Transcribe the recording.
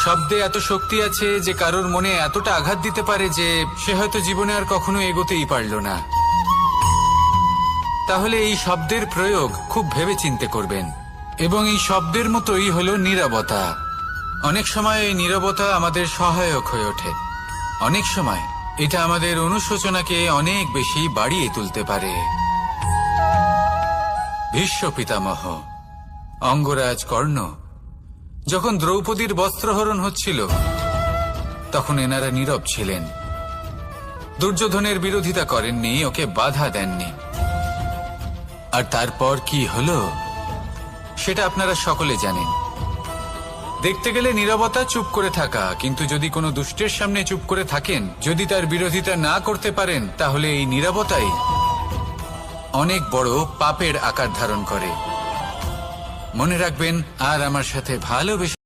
শব্দে এত শক্তি আছে যে কারোর মনে এতটা আঘাত দিতে পারে যে সে হয়তো জীবনে আর কখনো এগোতেই পারল না। তাহলে এই শব্দের প্রয়োগ খুব ভেবেচিন্তে করবেন। এবং এই শব্দের মতোই হলো নীরবতা। অনেক সময় এই নীরবতা আমাদের সহায়ক হয়ে ওঠে। অনেক সময় এটা আমাদের অনুশোচনাকে অনেক বেশি বাড়িয়ে তুলতে পারে। ভীষ্ম পিতামহ, অঙ্গরাজ কর্ণ যখন দ্রৌপদীর বস্ত্রহরণ হচ্ছিল তখন এনারা নীরব ছিলেন। দুর্যোধনের বিরোধিতা করেননি, ওকে বাধা দেননি। আর তারপর কি হলো সেটা আপনারা সকলে জানেন। দেখতে গেলে নীরবতা চুপ করে থাকা, কিন্তু যদি কোনো দুষ্টের সামনে চুপ করে থাকেন, যদি তার বিরোধিতা না করতে পারেন, তাহলে এই নীরবতাই অনেক বড় পাপের আকার ধারণ করে। মনে রাখবেন, আর আমার সাথে ভালোবেসে